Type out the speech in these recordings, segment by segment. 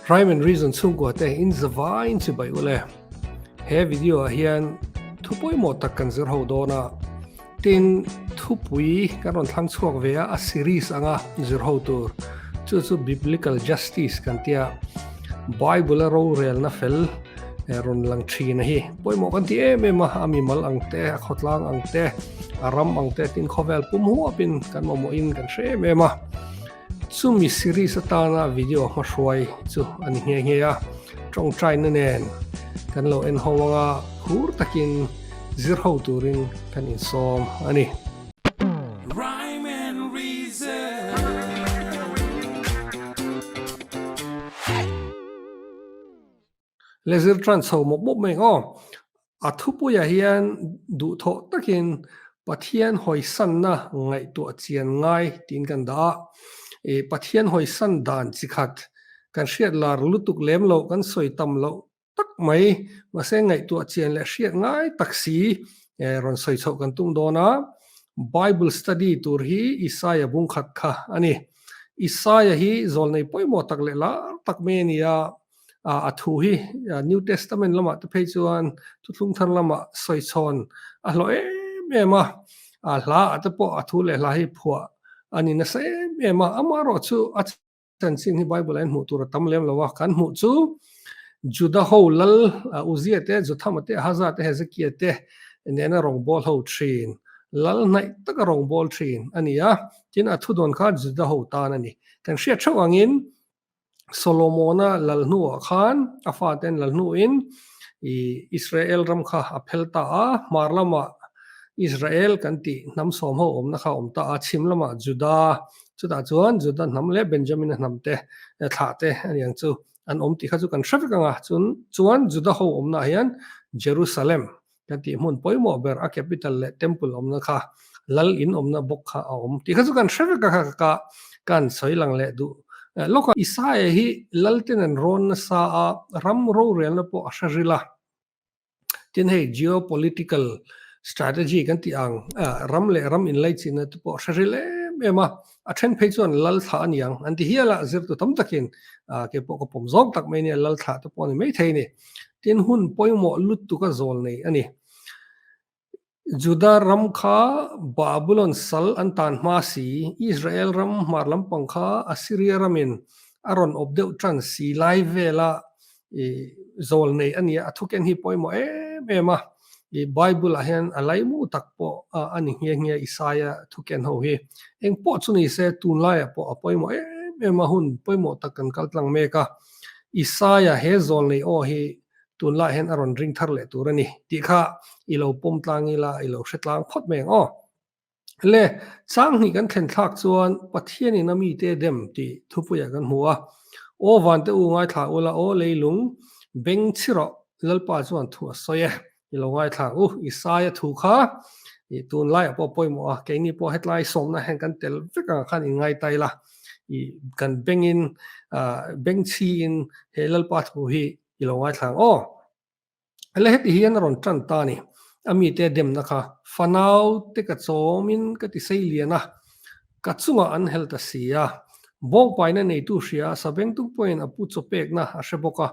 Rhyme and reason chung ko te in zavine chi bai ule he video hian thupui mo tak kan zir ho dona tin thupui karon thlang chuak ve a series anga zir ho tur chu biblical justice kan tia bible ro rel na fel ron lang thi na hi poimo kan ti em ma ami mal ang te khotlang ang te aram ang te tin khovel pum hu apin kan mo in kan she me ma sumi series atana video ma hruai chu ani nge ya trong trai na nen kan lo en howanga hur takin zir ho turin kan in som ani Rhyme and reason. lezir trans ho mo bop meng o a thupu ya hian du tho takin Pathian Hawisanna ngai tu chian ngai tin kan da Pathian Hawisan dan chikhat kan hriat lar lutuk lem lo kan soi tam lo tak mai ma se ngai tu chian le hriat ngai taksi ron soi chho kan tum dona Bible study tur hi Isaia bung khat kha ani Isaia hi zol nei poimo tak le la tak me nia a thu hi New Testament lama te phei chuan tu thlung thar lama soi chon a hlo em a hla ate po a thu le hla hi phua ani na se ema amaro chu a chan sin hi Bible en mu tur tam lem lawa kan mu chu Judah ho lal uzia te jotham te haza te hezekia te nena rong bol ho thin lal nai tak rong bol thin ania tin a thu don kha Judah ho tan ani kan hriat thawangin Solomona lalnu khan afaten lalnu in Israel ram kha aphelta a marlama Israel kan ti nam som ho om na kha om ta a chim lama Judah chuta chuan Judah nam le Benjamin nam te tha te aniang chu an om ti kha chu kan traffic anga chuan Judah ho om na hian Jerusalem kan ti mun poimo ber a capital le temple om na kha lal in om na bok kha a om ti kha chu kan traffic ka kan soilang le du loka Isaia hi lalten an ron na sa a ram ro rel na po asharila tin hei geopolitical strategy kan ti ang ram le ram in lai chin na po asharile ema a then phei chuan lal tha aniang an ti hiala zir tu tam takin ke po ko pom zong tak mai ne lal tha to po ni mai thei ni tin hun poimo lut tu ka zol nei ani Judah ram kha Babylon sal antan ma si Israel ram marlam pangkha Assyria ramin aron obdeu tran si lai vela zol nei ania athuken hi poimo ema Bible ahen alai mu takpo ani nge Isaia thuken ho hi eng po chuni se tun lai po poimo ema hun poimo takan kaltlang meka Isaia he zol nei o hi tun lai hen aron ring thar le turani ti kha ilo pom tlang ila ilo hretlang phot meng o le chang ni kan thlen thak chuan pathian in ami te dem ti thupuya kan hua o van te u ngai thla ula o leilung beng chiro lalpa chuan thu soye ilo ngai thla Isaia thu kha i tun lai po poimo a ke ni po hetlai som na hen kan tel veka khan in ngai tai la i kan bengin beng chi in he lalpa thu hi ilo ngai thlang o le het hian ron tran ta ni ami te dem na kha fanau te ka chomin ka ti sei liana ka chunga an hel ta sia bong paina nei tu ria sabeng tu point apu chopek na a sheboka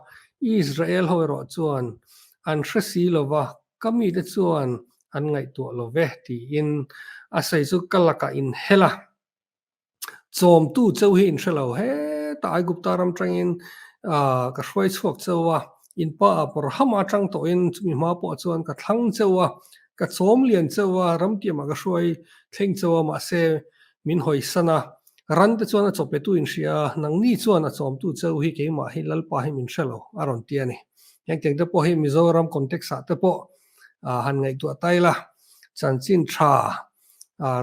Israel hoiro chuan an hresi lova kami te chuan an ngai tu lo ve ti in a sei chu kalaka in hela chom tu chau hi in shelo he ta ai gupta ram tangin ka hruai chuak chawa in pa por hama tang to in chumi ma po chuan ka thlang chawa ka chom lian chawa ram ti ma ka hruai thleng chawa ma se min Hawisanna ran te chuan a chope tu in ria nang ni chuan a chom tu chau hi ke ma hi lalpa hi min shelo aron ti ani yang teng te po hi Mizo ram context a te po han ngai tu taila chanchin tha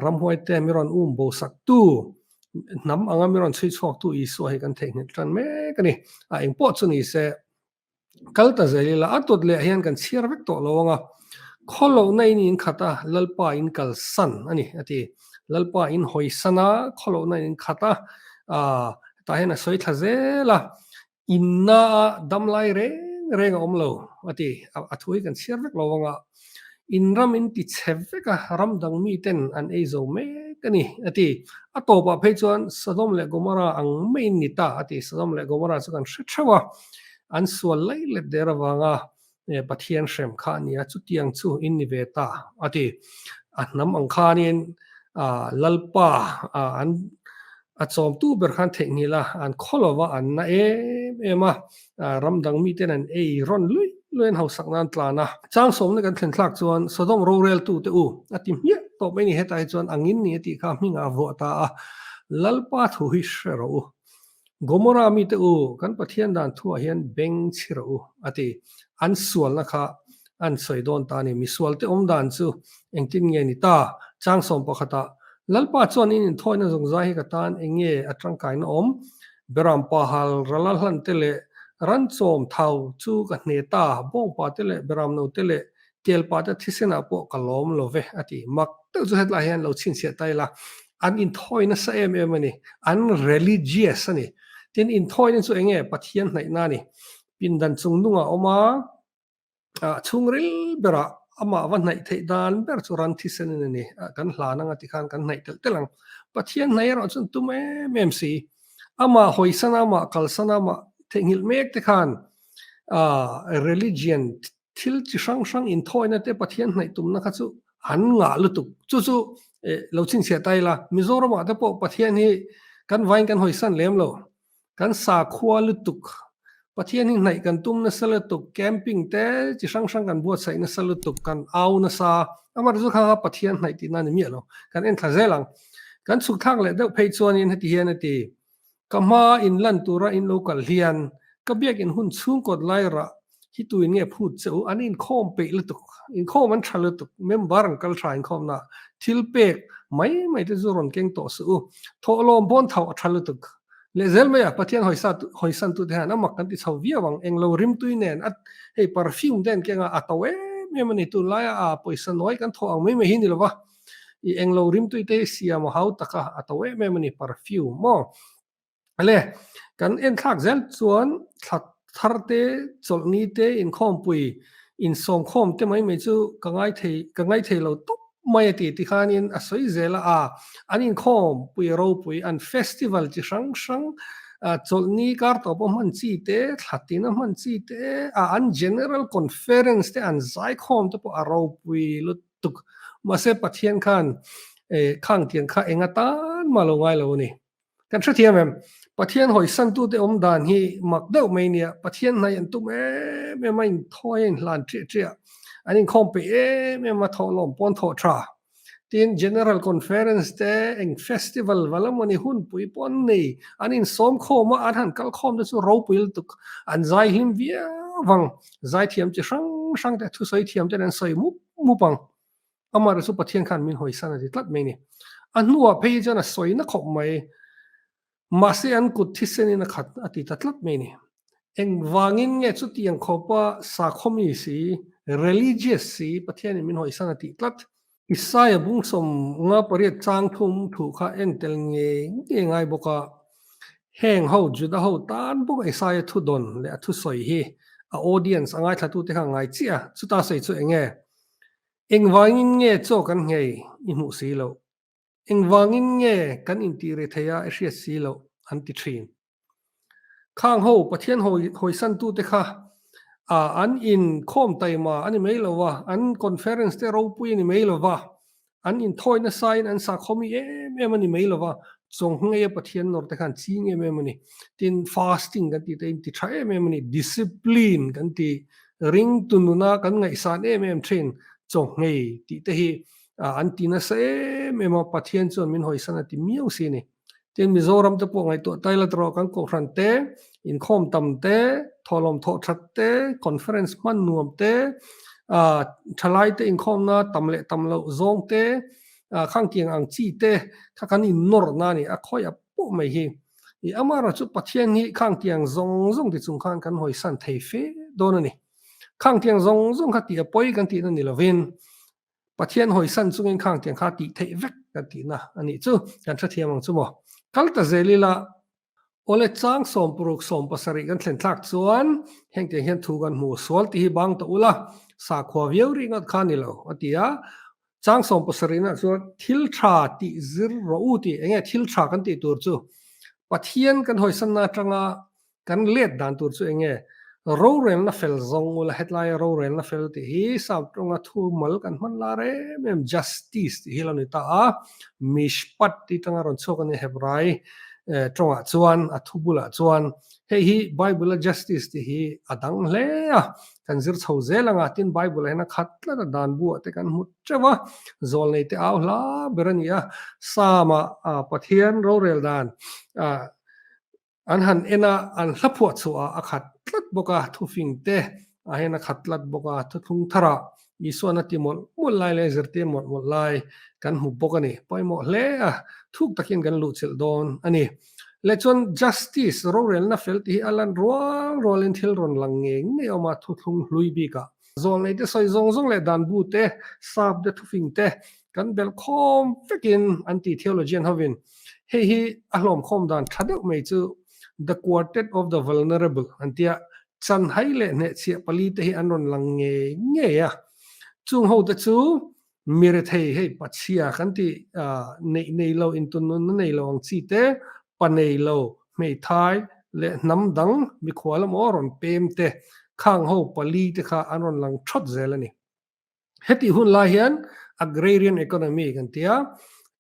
ram hoi te miron bo sak tu nam anga miron chui chok tu I so hi kan thei ni tran me kani eng po chu ni se kalta zelila atot le hian kan chiar vek to lawanga kholo nei ni in khata lalpa in kal san ani ati lalpa in Hawisanna kholo nei in khata ta hena soi thazela inna damlai reng omlo ati athui kan chiar vek lawanga in ram in ti cheveka ram dang mi ten an ezo me kani ati atopa phe chuan Sodom le Gomorrah ang main ni ta ati Sodom le Gomorrah chu kan hrechawa an sual lai le dera wanga Pathian shrem kha nia chu tiang chu in ni ve ta ati anam ang khanin lalpa an achom tu ber khan theng ni la an kholowa an na ema ramdang mi ten an ron lui luen hau sak nan tlana chang som ne kan thlen thlak chuan Sodom ro rel tu te u ati mia to me ni hetai chuan angin ni ati kha minga vo ta lalpa thu hi shero Gomorrah mi te u kan Pathian dan thu hian beng chiro ati an sual na kha an soidon ta ni mi sual te om dan chu engtin nge ni ta chang som pakhata lalpa chuan in thoina zong zai hi katan enge atangkai na om beram pahal ralal hlan tele ran chom thau chu ka hne ta bong pa tele beram no tele tel pa ta thisena po kalom love ati mak te chu hetla hian lo chin sia tai la an in thoina sa em ani an religious ani tin in thoina chu enge Pathian hnai na ni pindan chung nunga oma chungril bera ama van nai thei dan ber chu ran thisen ni kan hla nanga ti khan kan nai tel telang Pathian nai ro chun tu mem si ama hoisana ma kalsana ma thengil mek te khan religion thil chi sang in thoina te Pathian nai tum na kha chu han nga lu tu chu lo chin sia tai la Mizoram ate po Pathian hi kan vain kan hoisan lem lo kan sa khwa lu tuk Pathian hi nai kan tum na sala tuk camping te chi sang kan buat sai na sala tuk kan au na sa amar zu kha Pathian nai ti na ni mi lo kan en tha zelang kan suk thang le deuh phei chuan in hati hian ati kama in lan tura in local hian ka biak in hun chung kot lai ra hi tu in nge phut cheu an in khom pe lu tuk in khom an thal tuk member an kal tha in khom na thil pek mai te zu ron keng to su tho lom bon thau thal tuk le zel me Pathian hoisan tu han amak kan ti chau via wang englo rim tu nen at hey perfume den kenga atawe me mani tu la a poison noi kan tho ang me hin dilwa I englo rim tu te sia mo hau taka atawe me mani perfume mo ale kan en thak zel chuan thar te cholni te in khom pui in som khom te mai me chu kangai thei lo top mai ti khan in asoi zela anin khom pui ro pui an festival chi sang cholni kar to po man chi te thlatina man chi te an general conference te an zai khom te po ro pui lu tuk ma se Pathian khan khang tiang kha enga tan malongai lo ni kan thra thiam em Pathian hoisan tu te om dan hi mak deuh mai nia Pathian nai an tu me mai thoin hlan tri anin khom pe me ma tho lom pon tho tra tin general conference te eng festival walamani hun pui pon nei anin som khoma an han kal khom de chu ro puil tuk an zai him via wang zai thiam chi sang te thu soi thiam te an soi mu pang amar su Pathian khan min hoisan ati tlat mai ni an nuwa phei jana soi na khop mai mase an kut thisen in a khat ati tatlat mai ni eng wangin nge chu tiang khopa sa khomi si religious si Pathian min hoisan ati tlat Isaia bung som nga pariat chang thum thu kha eng tel nge ngai boka heng ho juda ho tan bok Isaia thu don le thu soi hi a audience angai thatu te kha ngai chia chu ta sei chu eng wangin nge cho kan ngei I mu si lo eng wangin nge kan in ti re thaya ria si lo an ti thin khang ho Pathian hoisan tu te kha an in khom taima ani mai lo wa an conference te ro pui ni mai lo wa an in thoi na sign an sa khomi em ani mai lo wa chong nge Pathian nor te khan chi nge me mani tin fasting kan ti te ti tha em ani discipline kan ti ring tununa kan ngai san em thin chong nge ti te hi an ti na se me ma Pathian chon min hoisan ati miau si ni tin Mizoram te po ngai to taila tro kan ko ran te in khom tam te tholom tho that te conference man nuam te thalai te in khom na tamle tamlo zong te khang kiang ang chi te kha kan in nor na ni a khoi a po mai hi I amara chu Pathian hi khang kiang zong ti chung khan kan hoi san thei fe don ani khang kiang zong kha ti a poi kan ti na ni lovin Pathian hoi san chung in khang kiang kha ti thei vek kan ti na ani chu kan tha thiamang chu mo kalta zelila ole chang som puruk som pasari kan thlen thlak chuan heng te hian thu kan mu sol ti hi bang to ula sa khwa viau ri ngat khanilo atia chang som pasarina so thil tha ti zir ro u ti enge thil tha kan ti tur chu pathian kan Hawisanna tanga kan let dan tur chu enge ro rel na fel zong ula hetlai ro rel na fel ti hi sab tonga thu mal kan man la re mem justice ti hilani ta a mishpat ti tanga ron chok ani hebrai tonga chuan a thubula chuan hei hi bible justice ti hi adang hle a kan zir chho zelanga tin bible hena khatla da dan bu te kan mut chewa zol nei te aw la berania sama pathian ro rel dan an han ena an hlaphuat chua a khat tlat boka thu fing te a hena khat tlat boka thu thung thara isona ti mol mol lai le zerte mol mol lai kan hu bokani poimo hle a thuk takin kan lu chil don ani lechon justice rorel na felti alan rol in thil ron lange nge oma thu thung hlui bi ka zol nei te soi zong zong le dan bu te sap de thu fing te kan bel khom fekin anti theologian havin hei hi ahlom khom dan thadeu mei chu the quartet of the vulnerable antia chan haile ne chia pali te hi anon lange nge ya chung ho te chu mire thei hei pachia kan ti nei nei lo intun nun nei lo ang chi te panei lo mei thai le nam dang mi khwala mo ron pem te khang ho pali te kha anon lang thot zelani heti hun la hian agrarian economy kan tia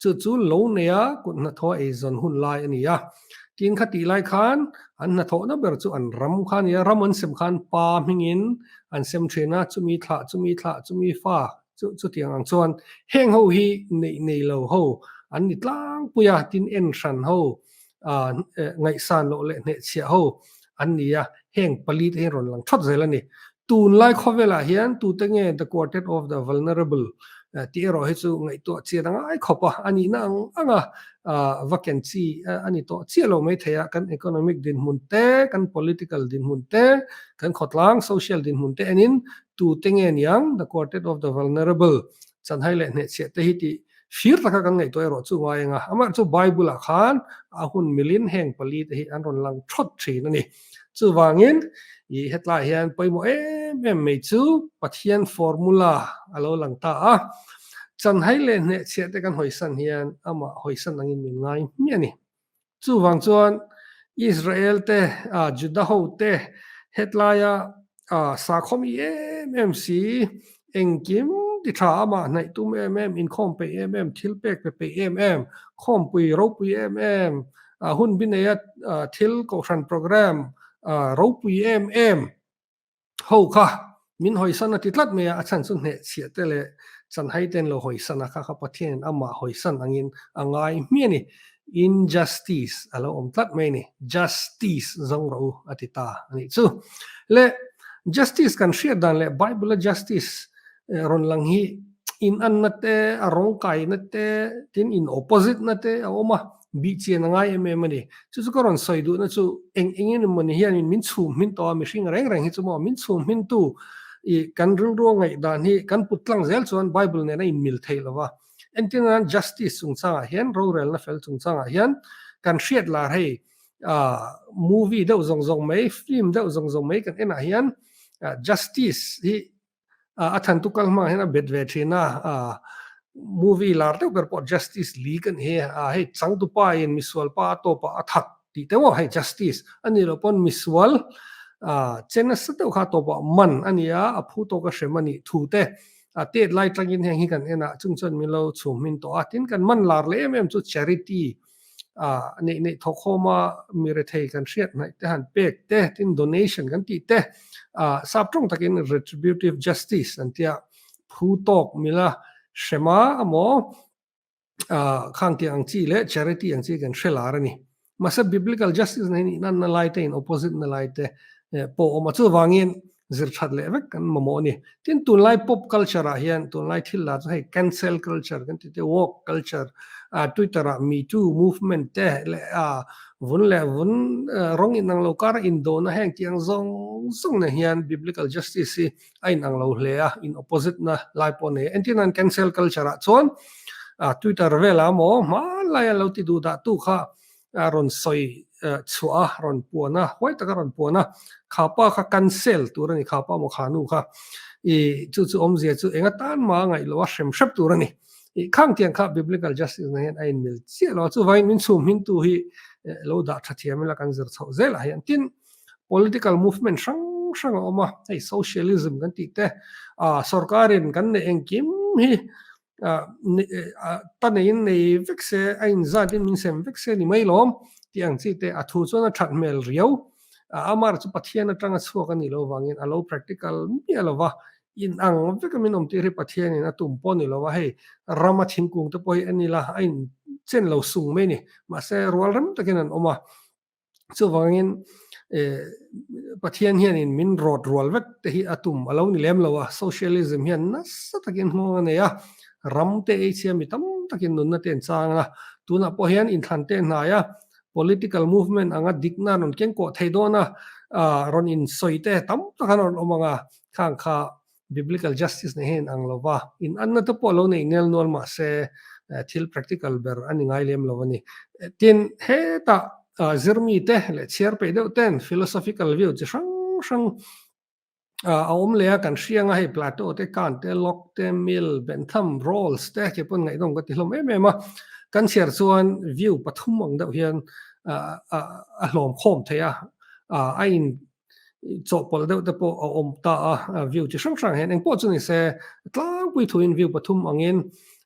chu chu lo neya kun na tho e zon hun lai ani ya tin khati lai khan an na tho na ber chu an ram khan ya ramon sem khan pa mingin an sem thena chumi chumi fa chu tiang ang chuan heng ho hi nei nei lo ho an ni tlang puya tin en san ho ngai san lo le ne chia ho an ni ya heng pali te ron lang thot zelani tun lai khovela hian tu te nge the quartet of the vulnerable ti ro hi chu ngai to chia danga ai khopa ani na anga vacancy ani to chia lo mai theya kan economic din munte kan political din munte kan khotlang social din munte anin tu te nge niang the quartet of the vulnerable chan hai le ne che te hi ti shir taka kan ngai to ro chu ngai nga ama chu bible a khan a hun milin heng pali te hi an ron lang thot thin ani chu wangin i hetla hian poimo em mei chu pathian formula alo lang ta a chan hai le ne che te kan hoisan hian ama hoisan angin min ngai mi ani chu wang chuan Israel te Judah ho te hetla ya sa khomi mmc engkim ti tha ama nai tum in khom pe thil pek pe khom pui ro pui hun binaya thil ko ran program ro pui ho kha min Hawisanna titlat me a chan sun ne chia te le chan hai ten lo Hawisanna kha pathian ama Hawisan angin angai mi ni injustice alo om tlat me ni justice zong ro atita ani chu le justice kan share dan le bible justice ron lang hi in an na te arong kai na te tin in opposite na te oma bi chen ngai mani chu chu koron soi du na chu engin mani hian min chum min to mi hring reng hi chu mo min chum min tu i kan ring ro ngai dan hi kan putlang zel chuan bible ne na in mil thei lawa entin justice chung changa hian ro rel na fel chung changa hian kan hriat la hei movie deuh zong zong mai film deuh zong zong mai kan ena hian justice hi athan tu kalma hena bedve thina movie lar te per pot justice league kan he hei chang tu pa in miswal pa to pa athak ti te wo hei justice ani lo pon miswal chena sa te kha to pa man ania aphu to ka shemani thu te te lai tangin heng hi kan ena chungchon milo chum min to atin kan man lar le chu charity nei thokhoma mire thei kan hriat nai te han pek te tin donation kan ti te saptong takin retributive justice antia phu tok mila shema amo khang ti ang chi le charity ang chi kan hrelar ani masa biblical justice nei nan na lai te in opposite na lai te po ma chu wangin zir that le vek kan mamo ni tin tun lai pop culture a hian tun lai thil la chu hei cancel culture kan ti te woke culture Twitter me too movement te le vun rong in ang lo kar in do na heng tiang zong na hian biblical justice si ain ang lo hle in opposite na lai po ne entinan cancel culture chon Twitter vela mo ma lai lo ti du da tu kha ron soi chua ron puana hoi taka ron puana khapa kha cancel turani khapa mo khanu kha chu omzia chu enga tan ma ngai lo shem shap turani khang tiang kha biblical justice na hen ain mil chi lo chu vai min chum hin tu hi lo da thathiam la kan zir chho zel a hian tin political movement sang oma ei socialism kan ti te sarkarin kan ne engkim hi ta nein nei vekse ain zatin min sem vekse ni mai lom tiang chi te athu chona that mel riau amar chu pathian atanga chuak ani lo wangin alo practical mi alova in ang vekamin om ti ri pathian in atum pon ni lo wa hei rama thingkung te poi ani la ain chen lo sung me ni ma se rual ram takin an oma chu wangin pathian hian in min rod rual vek te hi atum alo ni lem lo wa socialism hian na sa takin ho ne ya ram te e chiam mi tam takin nun na ten changa tuna po hian in than te na ya political movement anga dikna non ken ko theidona ron in soite tam takan omanga khang kha biblical justice ne hen ang lova in anna to polo nei nel nol ma se thil practical ber ani ngai lem lovani tin he ta zirmi te le chiar pe deuh ten philosophical view chi sang a om le kan hrianga hei plato te kan te lok te mil bentham rolls te ke pun ngai dong ka ti hlom em a kan chiar chuan view pathum ang deuh hian a hlom khom theya a in cho pol deuh te po om ta view chi sang hen eng po chu ni se tlang pui thuin view pathum angin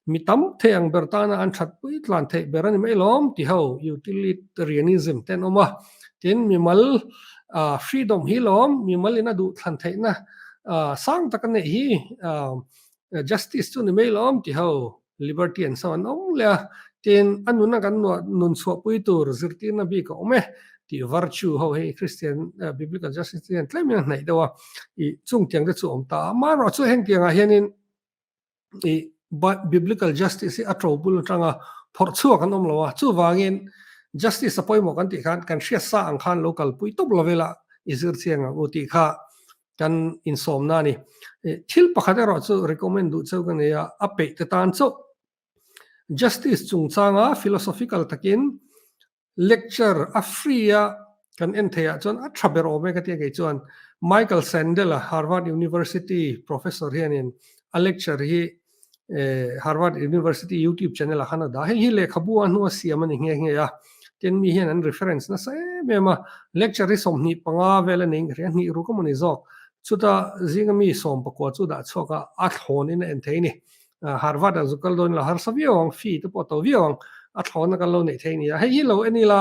mi tam theng bertana an that pui tlan the berani mai lom ti ho utilitarianism ten oma tin mi mal freedom hi lom mi mal ina du tlan the na sang takane hi justice chu ni mai lom ti ho liberty and so on ong le tin anuna kan nun chho pui tur zirtina bi ka ome ti virtue ho hei Christian biblical justice ten tlem nei dawa I chung tiang de chu om ta ma ro chu heng tianga hianin biblical justice a trobul tanga phor chu kan om lawa chu wangin justice apoi mo kan ti khan kan shia sa ang khan local pui top lovela izir chianga uti kha kan insom na ni thil pakhat ro chu recommend du chu kan ya ape te tan chu justice chung changa philosophical takin lecture a free kan enthea chon a thaber ome ka ti ge chuan Michael Sandel Harvard University professor hianin a lecture hi Harvard University YouTube channel a khana da hi le khabu anu siam ani nge ya ten mi hian an reference na se mema lecture ri som ni panga vela ning rian ni ru ko mani zo chuta zingami som pakwa chu da choka a thon in en theini Harvard azukal don la har saviong fi to poto viong a thon ka lo nei theini ya hi lo ani la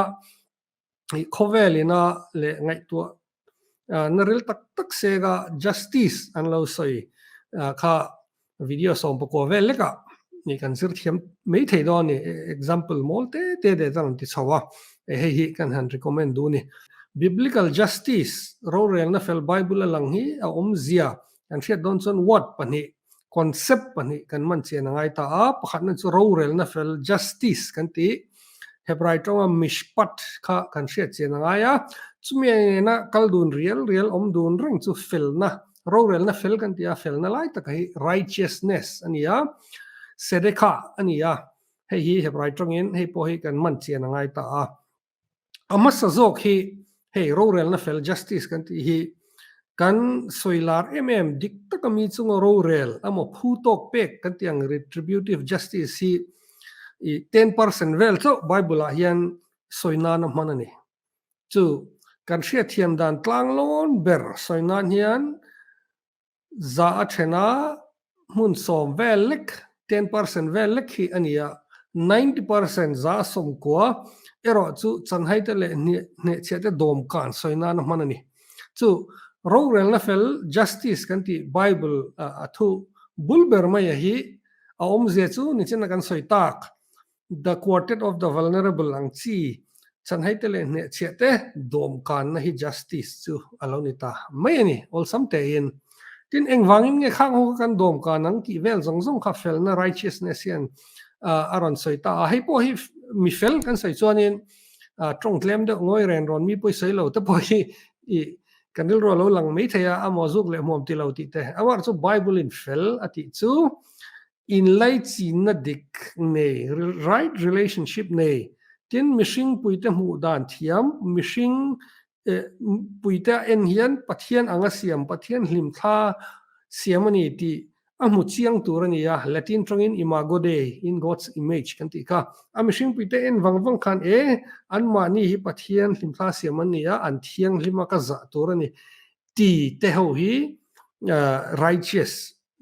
khovelina le ngai tu naril tak se ga justice an lo soi kha video som pako vel ka ni kan sir thiam mei thei do ni example mol te de dang ti chawa hi kan han recommend du ni biblical justice ro rel na fel bible lang hi a om zia kan hriat don chon what pani concept pani kan man chen ngai ta a pakhat na chu ro rel na fel justice kan ti hebrai tonga mishpat kha kan hriat chen ngai a chumi na kaldun real om dun reng chu fel na rorel na fel kan tia fel na lai takai righteousness ania sedekha ania hei hi hebrai tongin hei po hi kan man chian ngai ta a amasa zok hi hei rorel na fel justice kan ti hi kan soilar dik takami chung rorel amo phutok pek kan tiang retributive justice hi 10% vel cho bible a hian soina na manani chu kan hriat thiam dan tlang lon ber soina hian za a thena mun som velek 10% velek hi ania 90% za som kwa ero chu chanhai te le ne chete dom kan soina na manani chu rorel na fel justice kan ti bible athu bulber mai hi a om je chu ni chen kan soitak the quartet of the vulnerable ang chi chanhai te le ne chete dom kan na hi justice chu alonita mai ni all samte in tin engwangin nge khang ho kan dom ka nang ki vel zong kha fel na righteousness yan aron soita hei po hi mi fel kan soi chuanin trong tlem de ngoi ren ron mi poi sei lo te po hi kanil ro lo lang mai thaya amo zuk le mom ti lo ti te awar chu bible in fel ati chu in lai chi na dik ne right relationship ne tin mishing puite mu dan thiam mishing puite en hian pathian anga siam pathian hlim tha siamani ti amu chiang turania latin tongin imago dei in God's image kan ti ka amishing puite en wangwang khan an mani hi pathian hlim tha siamania an thiang hlima ka za turani ti te ho hi righteous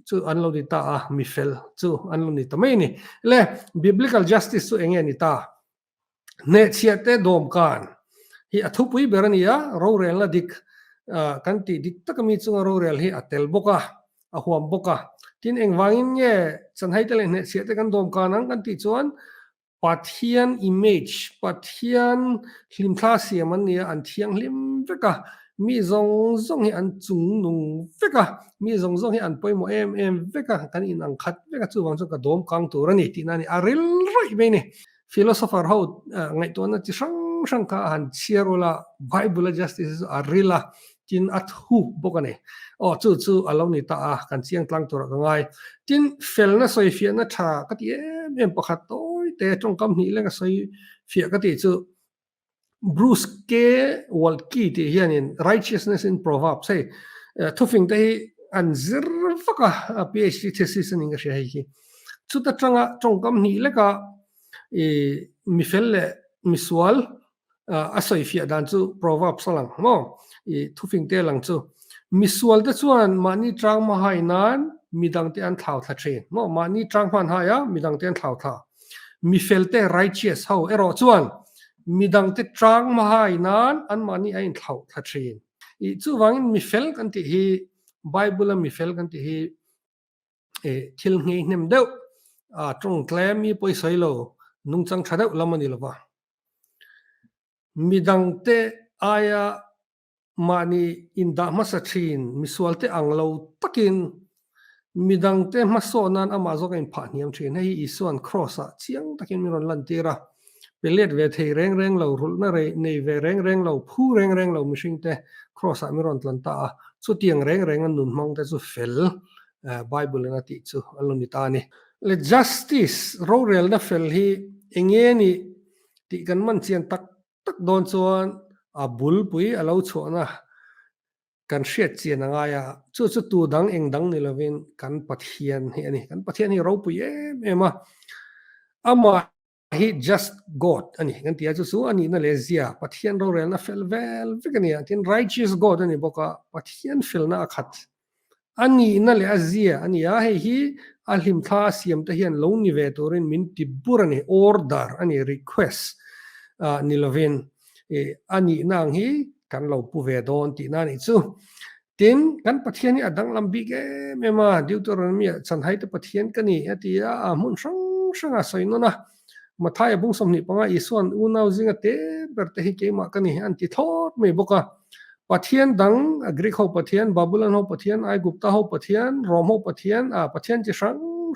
chu anlo ni ta mi fel chu anlo ni ta mai ni le biblical justice chu enge ni ta ne chiate dom kan hi athu pui berania ro rel la dik kan ti dik takami chunga ro rel hi atel boka a huam boka tin engwangin nge chanhai tele ne chiate kan dom kan ang kan ti chuan pathian image pathian hlim thla siam an nia an thiang hlim veka mi zong zong hi an chung nung veka mi zong zong hi an poimo em veka kan in ang khat veka chu wang chu ka dom kang turani ti nani aril roi me ni philosopher ho ngai to na chi sang ka han chiarola bible justice arila tin athu bokane chu alo ni ta kan chiang tlang tur ka ngai tin fel na soi fia na tha ka ti em pakhat toi te trong kam ni le ka soi fia ka ti chu Bruce K. Walkie ti hianin righteousness in Proverbs say thufing te an zir faka PhD thesis ni nga shai hi chu ta tanga trong kam ni le ka mi fel le miswal asoi fia dan chu Proverbs lang mo thufing te lang chu miswal te chuan mani trang ma hainan midang te an thlau tha thin mo mani trang man ha ya midang te an thlau tha mi fel te righteous ho ero chuan midang te trang ma hainan an mani ain thlau tha thin chu wangin mi fel kan ti hi bible mi fel kan ti hi thil ngei hnem deuh trong tlem mi poi soilo nung chang thadeuh lamani lova midang te aya mani inda masathin miswal te anglo takin midang te masonan ama zo kain pha niam thin hei isuan cross a chiang takin miron lan tira pelet ve thei reng lo rul na re nei ve reng lo phu reng lo mishing te cross a miron tlan ta chu tiang reng an nun mong te chu fel bible na ti chu aloni ta ni le justice ro rel na fel hi enge ni ti kan man chian tak don chuan a bul pui alo chona kan hriat chian anga ya chu tu dang eng dang ni lovin kan pathian hi ani kan pathian hi ro pui em ama hi just God ani kan tia chu ani na le zia pathian ro rel na fel vel vikania tin righteous God ani boka pathian fel na khat ani na le azia ani ya hi alhim tha siam ta hian lo ni ve torin min tibur ani order ani request ni lovin ani nang hi kan lo pu ve don ti na ni chu tin kan pathian ni adang lambi ke mema deuteronomy chan hai te pathian kani atia mun sang a soino na mathai bung som ni panga isuan unau zinga te berte hi ke ma kani anti thot me boka pathian dang agri ho pathian babylon ho pathian ai gupta ho pathian rom ho pathian pathian chi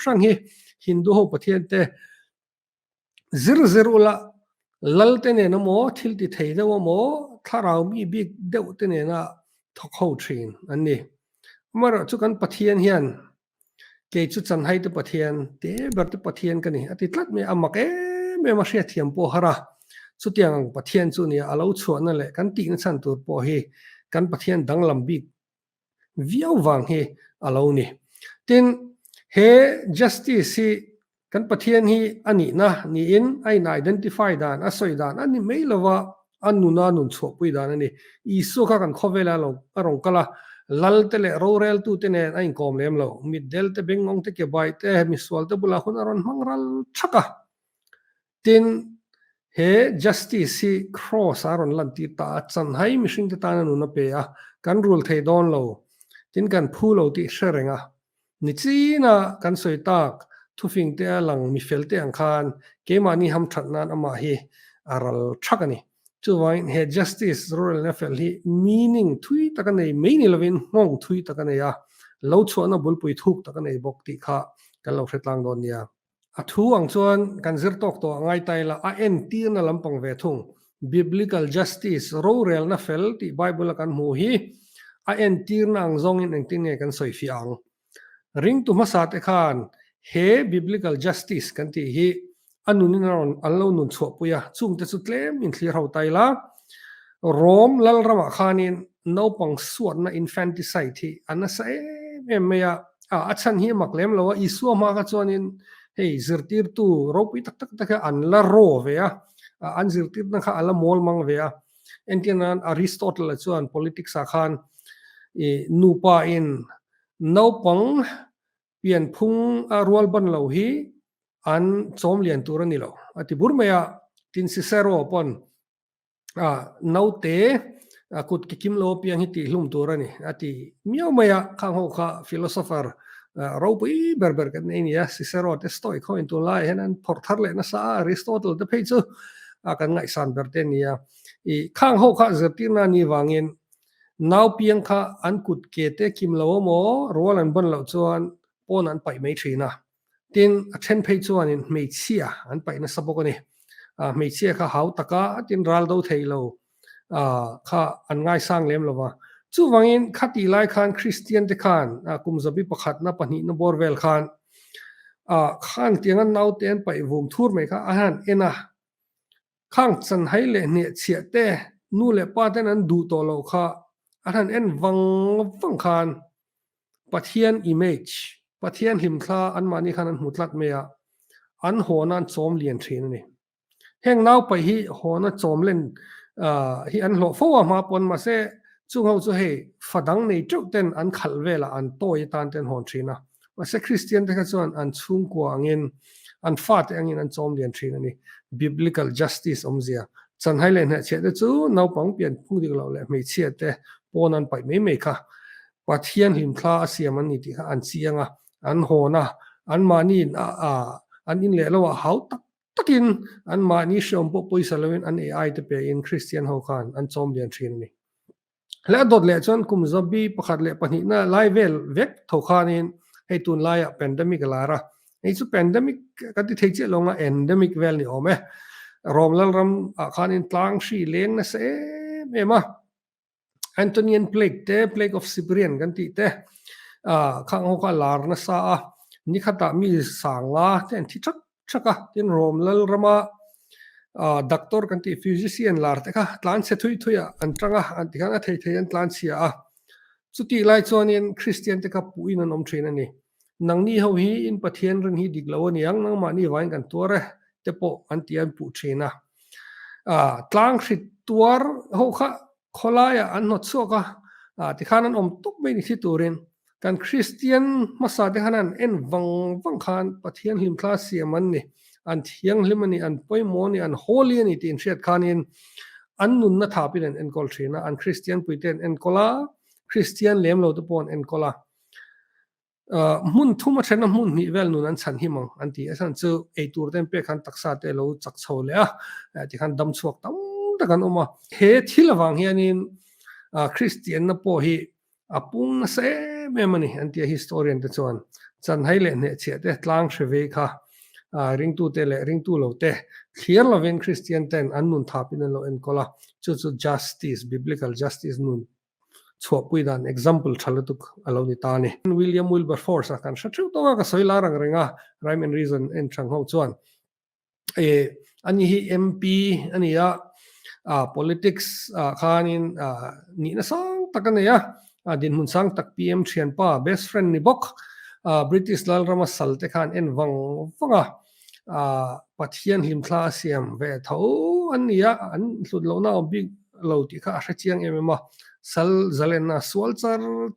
sang hi hindu ho pathian te zir ula lalte ne na mo thil ti thei de mo tharau mi big deuh te ne na thok ho thin ani mara chu kan pathian hian ke chu chan hai te pathian te ber te pathian kani ati tlat me amak me ma hria thiam po hara chu tiang pathian chu ni alo chuan na le kan ti na chan tur po hi kan pathian dang lam big viau wang hi alo ni tin he justice hi kan pathian hi ani na ni in ai na identify dan asoi dan ani meilawa anuna nun chho pui dan ani isu kha kan khovela lo arong kala lal tele ro rel tu tene ai kom lem lo mid del te bengong te ke bai te mi swal te bula hun aron mangral thaka tin he justice hi cross aron lan ti ta chan hai mi hring te ta nu na pe a kan rul thei don lo tin kan phu lo ti hrerenga ni china kan soi tak thufing te lang mi fel te ang khan ke mani ham that nan ama hi aral thakani chuwain he justice rural na fel hi meaning thui takanei meini lovin ngong thui takanei ya lo chuana bulpui thuk takanei bok ti kha kan lo hretlang don nia a thu ang chuan kan zir tok to ngai taila a en tir na lampang ve thung biblical justice rural na fel ti bible kan mu hi a en tir na ang zong in engtin nge kan soi fi ang ring tu ma sa te khan he biblical justice kan ti hi anu ni ron allo nun chho puya chung te chu tlem in thlir ho tai la rom lal rama khanin no pang suat na infanticide hi anasa em me ya achan hi maklem lo isu ma ka chuanin hei zirtir tu ropi tak tak tak an la ro ve ya an zirtir na kha ala mol mang ve ya entian aristotle chuan politics a khan nupa in no pang pian phung rual ban lo hi an chom lian tur ani lo ati burmaya tin sisero pon naute kut kikim lo piang hi ti hlum tur ani ati miao maya khang ho kha philosopher ropi berber kan nei ya sisero te stoi kho in tu lai hen an thor thar le na sa aristotle te phei chu kan ngai san berten ya khang ho kha zertina ni wangin naw piang kha an kut ke te kim lo mo rol an ban lo chuan pon an pai mai thina tin a then phei chuan in mei chia an pai na sabok ani mei chia kha hau taka tin ral do thei lo kha an ngai sang lem lo wa chu wangin khati lai khan christian te khan kum zabi pakhat na pani na borvel khan khan tiangan naw ten pai vum thur mai kha ahan ena khang chan hai le ne chia te nu le pa ten an du to lo kha ahan en wang khan Pathian image Pathian himthla an mani khan an mutlat meya an honan chom lian thin ni heng naw pai hi hona chom len hi an lo fo ma pon ma se chung ho chu he fadang nei tru ten an khal vela an toy tan ten hon thina ma se christian te kha chuan an chung ko angin an fat angin an chom lian thin ani biblical justice omzia chan hai len ha che te chu naw pang pian phung dik lo le mei chia te pon an pai mei kha Pathian himthla siam an ni ti kha an chianga an hona an mani an in le lo hau tak takin an mani shom po poisa lawin an ai te pe in christian ho khan an chom lian thin ni le dot le chon kum zabi pakhat le pani na lai vel vek tho khan in hei tun lai pandemic lara ei chu pandemic ka ti thei che longa endemic vel ni ome romlal ram khan in tlang shi leng na se ema Antonian plague of Siberian kan ti te khang ho ka lar na sa ni khata mi sanga ten thi thak thaka tin rom lal rama doctor kan ti physician lar te kha tlan se thui thuya an tanga an ti khana thei thei an tlan chia chuti lai chuanin christian te kha puin an om thin ani nang ni ho hi in pathian ren hi dik lo ani ang nang ma ni wain kan tuare te po an ti an pu thina tlang hrit tuar ho kha kholaya an not soka ti khanan om tok mai ni thi turin kan christian masa te khanan en wang khan pathian him class siaman ni an thiang hlimani an poimo ni an holy ni tin shet khanin an nun na thapin en kol thina an christian puiten en kola christian lem lo to pon en kola mun thuma thena mun ni vel nun an chan hi mang an ti asan chu ei tur ten pe khan taksa te lo chak chho le ti khan dam chuak tam takan oma he thilawang hianin christian na po hi apung na se memani anti historian te chuan chan hai le ne che te tlang shwe kha ring tu te le ring tu lo te clear loving christian ten an nun thapin lo en kola chu justice biblical justice nun chho puidan example thalatuk aloni tani william wilberforce kan shathu to ka soila rang renga rhyme and reason en chang ho chuan ani hi mp ani ya politics khanin ni na sang takane ya din mun sang tak pm thian pa best friend ni bok british lal rama salte khan en wanga pathian himthla siam ve tho an ya an hlut lo na big lo ti kha hrachiang emma sal zalena swal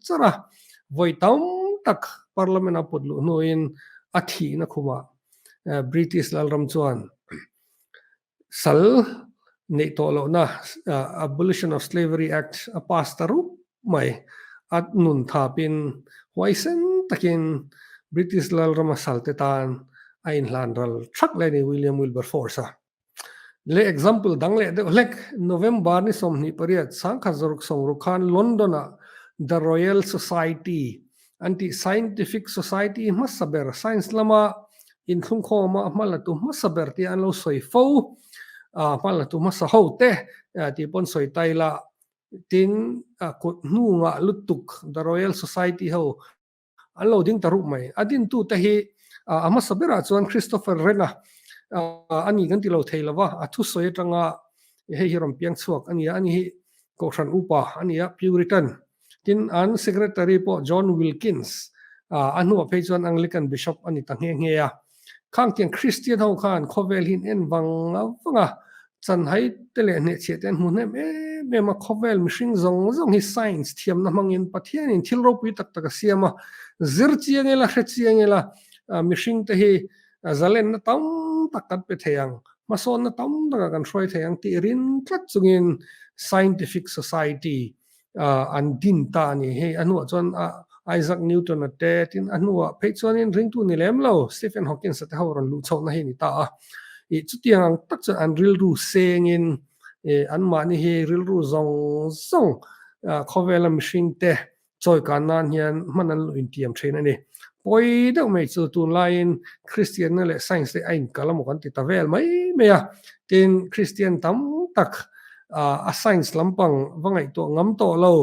chara voi tam tak parliament apodlu no in athi na khuma british lal ram chuan sal nei to lo na abolition of slavery act a pastaru mai at nun thapin waisen takin british lal rama salte tan ain hlanral thak le ni william wilberforce le example dangle de lek november ni somni pariat sangkha zoruk songruk khan london the royal society anti scientific society masaber science lama in khung khoma malatu masaber ti an lo soi fo malatu masa ho te ti pon soi taila tin ko nu nga lutuk the royal society ho an lo ding taru mai adin tu te hi ama sabera chuan christopher rena ani kan ti lo thei lawa athu soi tanga he hi rom piang chuak ania ani hi ko than upa ania Puritan tin an secretary po John Wilkins anu a chuan Anglican bishop ani ta nge ya khang tiang Christian ho khan khovel hin en wanga chan hai tele ne che ten mun me ma khovel mishing zong hi science thiam na mangin pathian in thil ro pui tak tak siama zir chiangela hre chiangela mishing te hi zalen na tam takat pe theyang mason na tam taka kan throi theyang ti rin tlat chungin scientific society an din ta ni he anu chon Isaac Newton ate tin anu pe chon in ring tu ni lem lo Stephen Hawking sa te hawron lu chon na he ni ta i chu tiang tak cha an ril ru seng in an ma ni he ril ru zong khovel machine te choi kan nan hian manan lu in tiam thain ani poi deuh mai chu tu lain Christian na le science te ain kalam kan ti tavel mai meya tin Christian tam tak a science lampang wangai to ngam to lo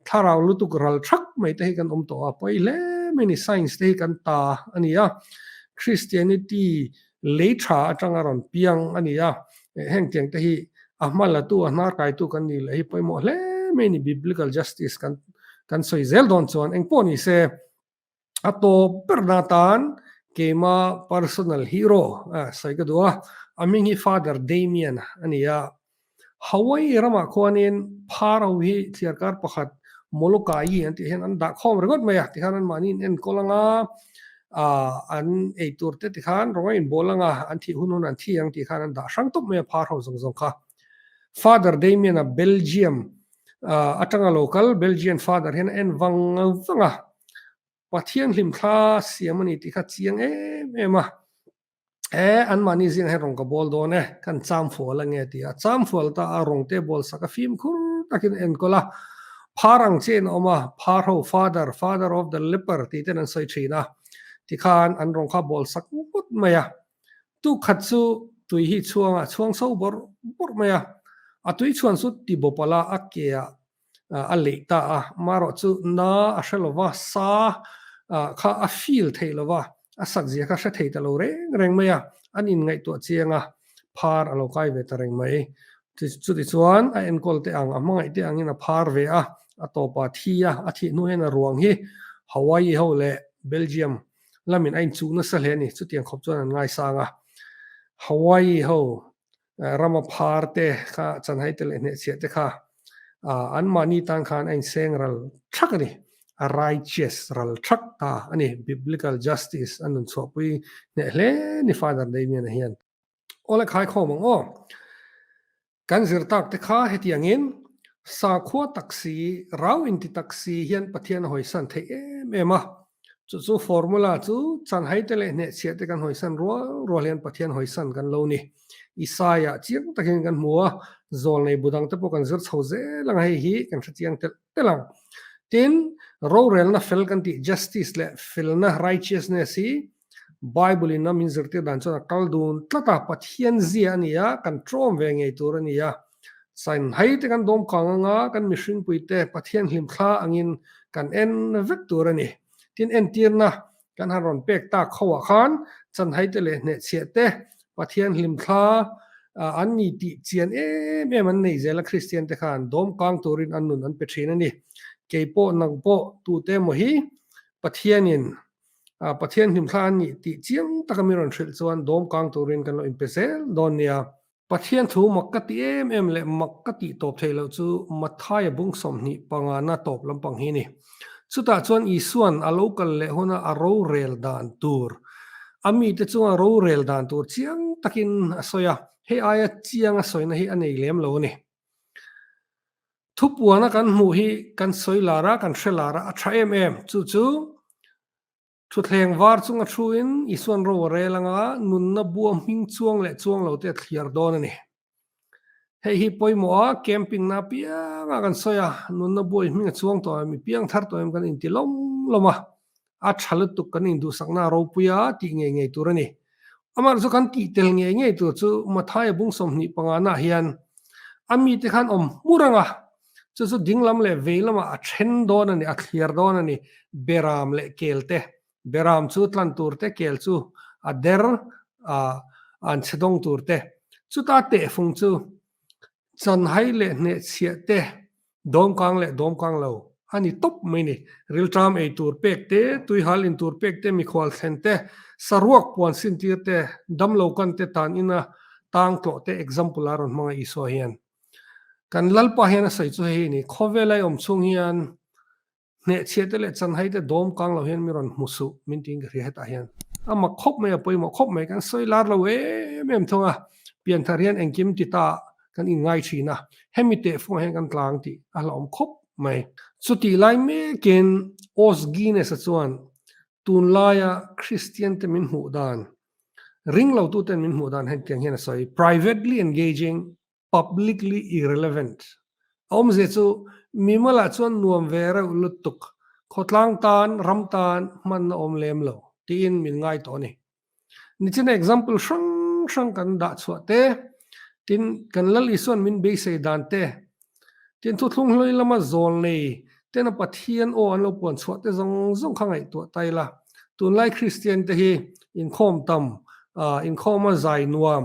tharau lutuk ral thak mai te kan to poi le many science te kan ta ania Christianity leitha atangaron piang ania heng tiang te hi ahmala tu anar kai tu kan ni le hi poi mo le many biblical justice kan soi zel don chon eng poni se ato pernatan kema personal hero sai ka dua aming hi Father Damien ania Hawaii rama khoanin pharaw hi thiarkar pakhat molokai anti hen an da khom regot maya ti khanan manin en kolanga an eitur te ti khan rongain bolanga an thi hunun an thi ang ti khan an da sang top me pharaw zong kha Father Damien a Belgium atanga local Belgian father hen en wanga Pathian hlim kha siamani ti kha chiang ema an mani zing he rong ka bol do ne kan cham fo la nge ti a cham fol ta a rong te bol saka film khur takin en kola pharang chen oma pharo father of the leper ti ten an soi thina ti khan an rong kha bol sak mut maya tu khat chu tui hi chuang so bor maya a tui chuan su ti bopala a ke a leita a maro chu na a shelova sa kha a feel theilowa a sak zia kha thei ta lo reng maya anin ngai to chianga phar alo kai ve ta reng mai chu ti chuan a en kol te ang amangai te angin a phar ve a topa thia a thi nu hen a ruang hi Hawaii ho le Belgium lamin ain chu na sa hle ni chu tiang khop chuan an ngai sanga Hawaii ho rama phar te kha chan hai te le ne che te kha an mani tan khan ain seng ral thak ni a righteous ral thak ta ani biblical justice anun chopui ne hle ni Father Damien hian ole khai khomang o kan zir tak te kha hetiangin sa khua taksi raw inti taksi hian pathian hoisan the ema chu formula chu chan hai te le ne che te kan hoisan ro hian pathian hoisan kan lo ni Isaia chiang takin kan mua zol nei budang te po kan zir chhoze lang hi kan chiang te lang tin ro rel na fel kan ti justice le fel na righteousness hi Bible in na min zirte dan chona kaldun tlata pathian zia ania kan trom ve ngei tur ania sain hai te kan dom kanga kan mission puite pathian hlim kha angin kan en vek tur ani tin en tirna kan haron pek ta khawa khan chan hai te le ne chete pathian hlim kha an ni ti chian me man nei zela Christian te khan dom kang turin annun an pe thin ani keipo nangpo tu te mo hi pathianin pathian him thlan ni ti chiang takamiron thil chuan dom kang turin kan lo impesel don nia pathian thu makkati em le makkati top thelo chu mathai bung som ni pangana top lampang hi ni chuta chuan isuan a local le hona a ro rel dan tur ami te chuan ro rel dan tur chiang takin asoya he aya chiang a soina hi anei lem lo ni thupuana kan mu hi kan soilara kan hrelara a tha em chu thuthleng var chunga thuin isuan ro relanga nunna buam hing chuang le chuang lo te thliar don ani hei hi poimo a camping na pianga kan soya nunna buai hing chuang to mi piang thar to em kan in ti loma a thalutuk kan in du sakna ro puya ti nge turani amar chu kan ti tel nge tu chu mathai bung som ni pangana hian ami te khan om muranga chu dinglam le veilama a then don ani a thliar don ani beram le kelte beram chu tlan tur te kel chu a der an chedong turte chuta te phung chu chan hai le ne chia te dom kang lo ani top mai ni real tram e tur pek te tui hal in tur pek te mi khwal thlen te sarwak pon sin tir te dam lo kan te tan ina tang to te example aron mga iso hian kan lalpa hian sai chu hi ni khovelai om chung hian ne chiate le chan hai te dom kang lo hian mi ron musu min ting ri heta hian ama khop mai apoi mo khop mai kan soi lar lo e mem thonga pian tharian engkim ti ta kan in ngai thina hemite fu hen kan tlang ti alom khop mai chuti lai me ken os gine sa chuan tun laia christian te min hu dan ring lo tu ten min hu dan hen tiang hian soi privately engaging publicly irrelevant om ze chu mimala chuan nuam vera ulutuk khotlang tan ram tan man na om lem lo tin min ngai to ni nichin example sang kan da chuate tin kan lal ison min be sei dan te tin thu thlung hloi lama zol nei ten a pathian o an lo pon chuate zong khangai to taila tun lai christian te hi in khom tam in khoma zai nuam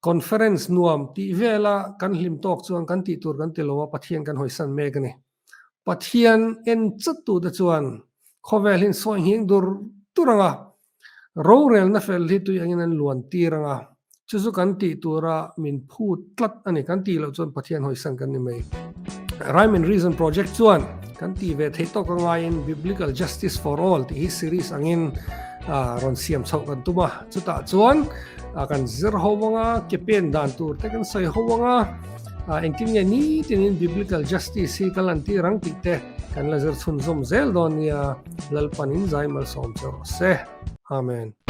conference nuam ti vela kan hlim tok chuan kan ti tur kan telowa pathian kan hoisan me gani pathian en chatu da chuan khovel hin soi hing dur turanga ro rel na fel hi tu angin an luan tiranga chuzu kan ti tura min phut tlat ani kan ti lo chuan pathian hoisan kan ni mai rhyme and reason project chuan kan ti ve thei to ka ngai in biblical justice for all ti hi series angin ron siam chau kan tuma chuta chuan kan zir howanga kepen dan tur te kan sai howanga engkin ya ni tin biblical justice hi kalanti rang ti te kan la zir chun zum zel don ya lalpanin zai mal som chero se amen